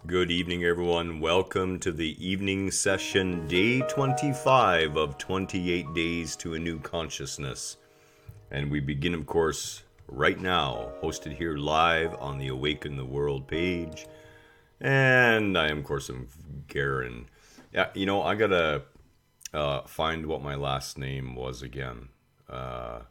Good evening, everyone. Welcome to the evening session, day 25 of 28 Days to a New Consciousness. And we begin, of course, right now, hosted here live on the Awaken the World page. And I am, of course, I'm Garen. Yeah, I gotta find what my last name was again. Because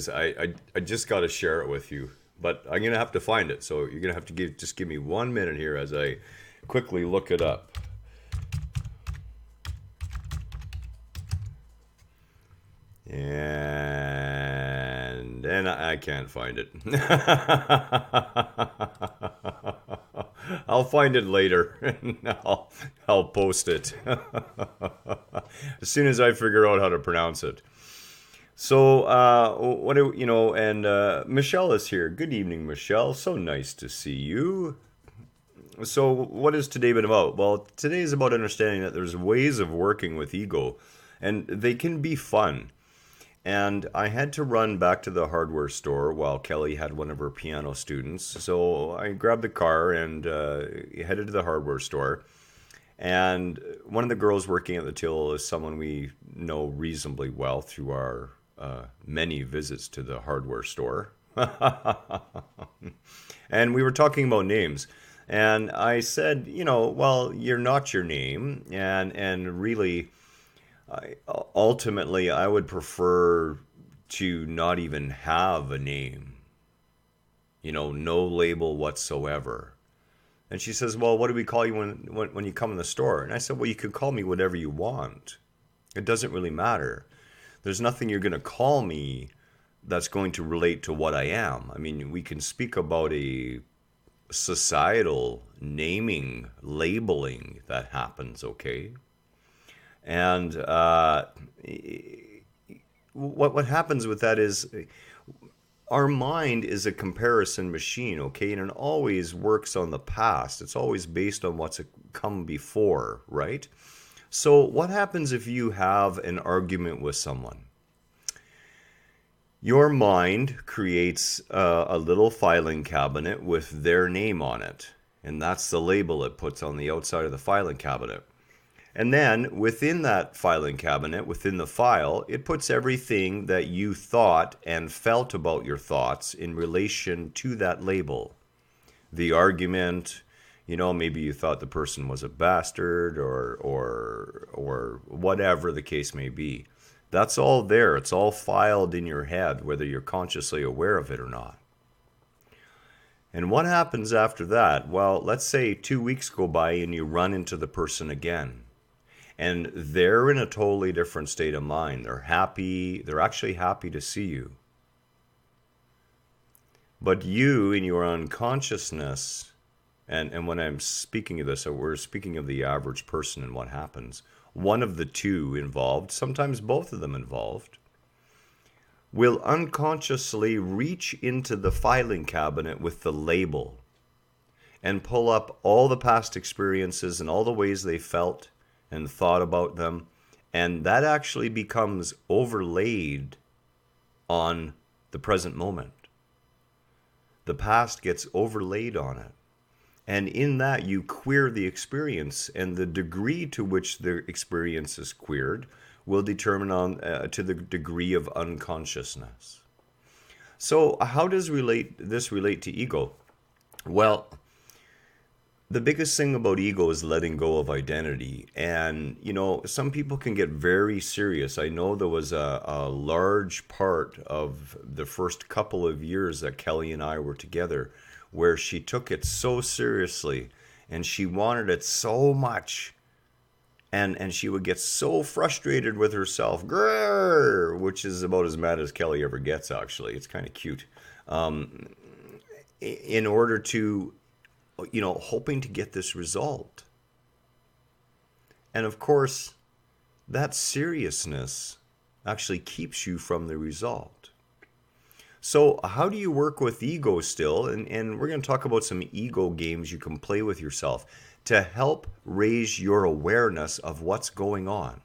I just got to share it with you, but I'm gonna have to find it. So you're gonna have to give me 1 minute here as I quickly look it up. And I can't find it. I'll find it later and I'll post it as soon as I figure out how to pronounce it. So, Michelle is here. Good evening, Michelle. So nice to see you. So, what has today been about? Well, today is about understanding that there's ways of working with ego, and they can be fun. And I had to run back to the hardware store while Kelly had one of her piano students. So I grabbed the car and headed to the hardware store. And one of the girls working at the till is someone we know reasonably well through our many visits to the hardware store. And we were talking about names. And I said, well, you're not your name. And really, ultimately, I would prefer to not even have a name, no label whatsoever. And she says, well, what do we call you when you come in the store? And I said, well, you can call me whatever you want. It doesn't really matter. There's nothing you're going to call me that's going to relate to what I am. I mean, we can speak about a societal naming, labeling that happens, okay? And what happens with that is our mind is a comparison machine, okay? And it always works on the past. It's always based on what's come before, right? So what happens if you have an argument with someone? Your mind creates a little filing cabinet with their name on it. And that's the label it puts on the outside of the filing cabinet. And then within that filing cabinet, within the file, it puts everything that you thought and felt about your thoughts in relation to that label. The argument, maybe you thought the person was a bastard or whatever the case may be. That's all there. It's all filed in your head, whether you're consciously aware of it or not. And what happens after that? Well, let's say 2 weeks go by and you run into the person again. And they're in a totally different state of mind. They're happy. They're actually happy to see you. But you, in your unconsciousness, and when I'm speaking of this, we're speaking of the average person and what happens. One of the two involved, sometimes both of them involved, will unconsciously reach into the filing cabinet with the label and pull up all the past experiences and all the ways they felt and thought about them, and that actually becomes overlaid on the present moment. The past gets overlaid on it. And in that, you queer the experience, and the degree to which the experience is queered will determine to the degree of unconsciousness. So how does this relate to ego? Well, the biggest thing about ego is letting go of identity. And, some people can get very serious. I know there was a large part of the first couple of years that Kelly and I were together where she took it so seriously and she wanted it so much. And she would get so frustrated with herself, grrr, which is about as mad as Kelly ever gets, actually. It's kind of cute. In order to hoping to get this result. And of course, that seriousness actually keeps you from the result. So how do you work with ego still? And we're going to talk about some ego games you can play with yourself to help raise your awareness of what's going on.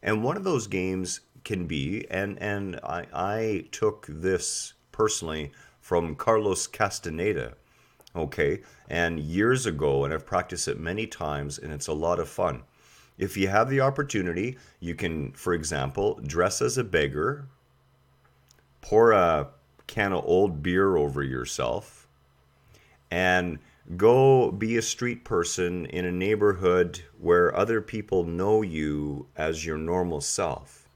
And one of those games can be, and I took this personally from Carlos Castaneda, Okay. And years ago, and I've practiced it many times, and it's a lot of fun. If you have the opportunity, you can, for example, dress as a beggar, pour a can of old beer over yourself, and go be a street person in a neighborhood where other people know you as your normal self.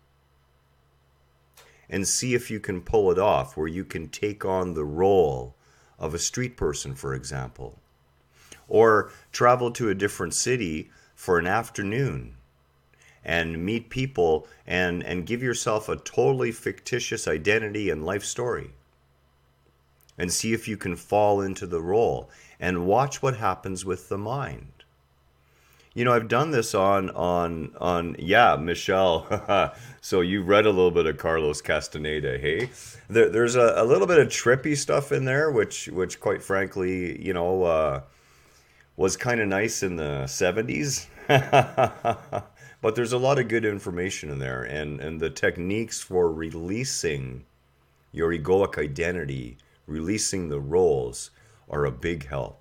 And see if you can pull it off, where you can take on the role of a street person, for example. Or travel to a different city for an afternoon and meet people and give yourself a totally fictitious identity and life story. And see if you can fall into the role and watch what happens with the mind. You know, I've done this on yeah, Michelle. So you've read a little bit of Carlos Castaneda, hey? There's a little bit of trippy stuff in there, which quite frankly, was kind of nice in the 70s. But there's a lot of good information in there, and the techniques for releasing your egoic identity, releasing the roles, are a big help.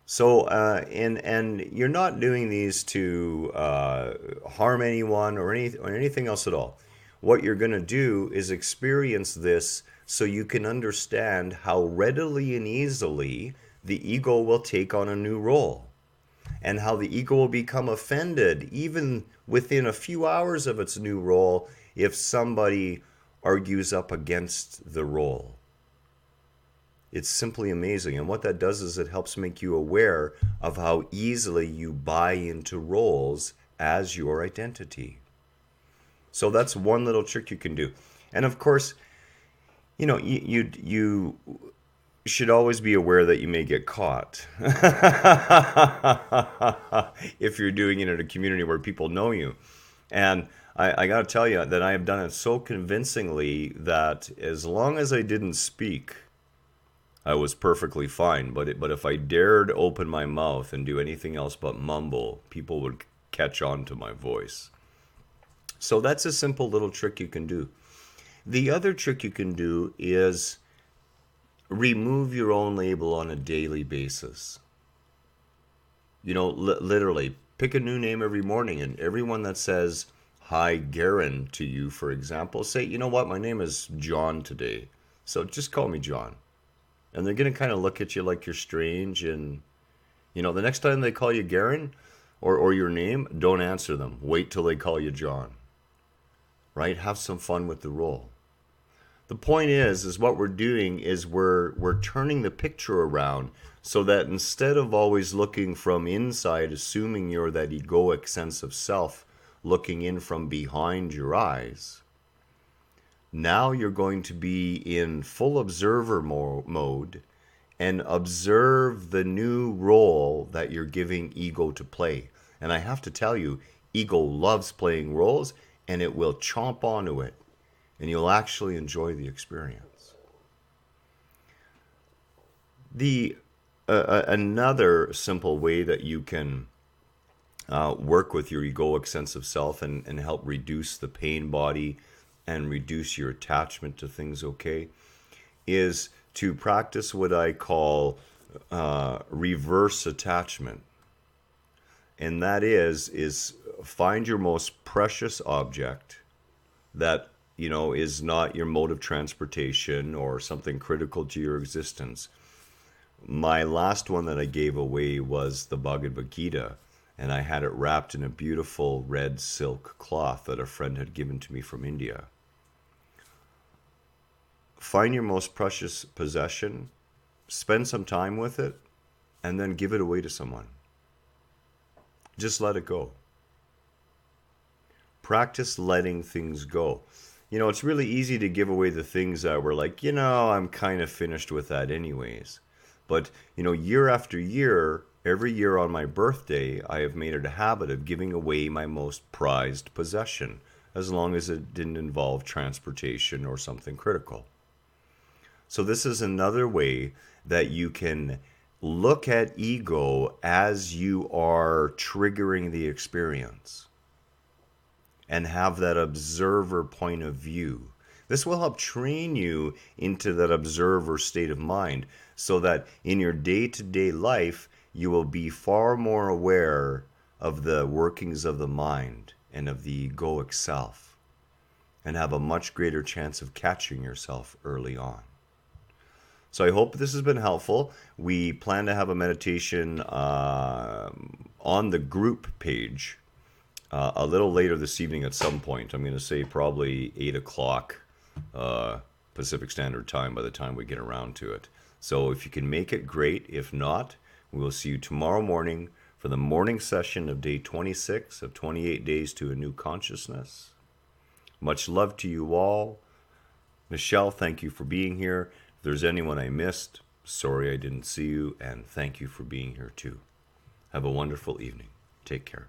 So, and you're not doing these to harm anyone or anything else at all. What you're going to do is experience this so you can understand how readily and easily the ego will take on a new role, and how the ego will become offended even within a few hours of its new role if somebody argues up against the role. It's simply amazing. And what that does is it helps make you aware of how easily you buy into roles as your identity. So that's one little trick you can do. And of course, you should always be aware that you may get caught if you're doing it in a community where people know you. And I got to tell you that I have done it so convincingly that as long as I didn't speak, I was perfectly fine. But if I dared open my mouth and do anything else but mumble, people would catch on to my voice. So that's a simple little trick you can do. The other trick you can do is remove your own label on a daily basis. Literally, pick a new name every morning, and everyone that says, "Hi, Garen," to you, for example, say, "You know what, my name is John today, so just call me John." And they're going to kind of look at you like you're strange, and, the next time they call you Garen or your name, don't answer them. Wait till they call you John, right? Have some fun with the role. The point is what we're doing is we're turning the picture around so that instead of always looking from inside, assuming you're that egoic sense of self looking in from behind your eyes, now you're going to be in full observer mode and observe the new role that you're giving ego to play. And I have to tell you, ego loves playing roles, and it will chomp onto it, and you'll actually enjoy the experience. Another simple way that you can work with your egoic sense of self and help reduce the pain body and reduce your attachment to things, okay, is to practice what I call reverse attachment. And that is find your most precious object that is not your mode of transportation or something critical to your existence. My last one that I gave away was the Bhagavad Gita, and I had it wrapped in a beautiful red silk cloth that a friend had given to me from India. Find your most precious possession, spend some time with it, and then give it away to someone. Just let it go. Practice letting things go. It's really easy to give away the things that we're like, I'm kind of finished with that anyways. But, year after year, every year on my birthday, I have made it a habit of giving away my most prized possession, as long as it didn't involve transportation or something critical. So this is another way that you can look at ego as you are triggering the experience and have that observer point of view. This will help train you into that observer state of mind so that in your day-to-day life, you will be far more aware of the workings of the mind and of the egoic self, and have a much greater chance of catching yourself early on. So I hope this has been helpful. We plan to have a meditation on the group page a little later this evening at some point. I'm going to say probably 8 o'clock Pacific Standard Time by the time we get around to it. So if you can make it, great. If not, we will see you tomorrow morning for the morning session of day 26 of 28 Days to a New Consciousness. Much love to you all. Michelle, thank you for being here. If there's anyone I missed, sorry I didn't see you, and thank you for being here too. Have a wonderful evening. Take care.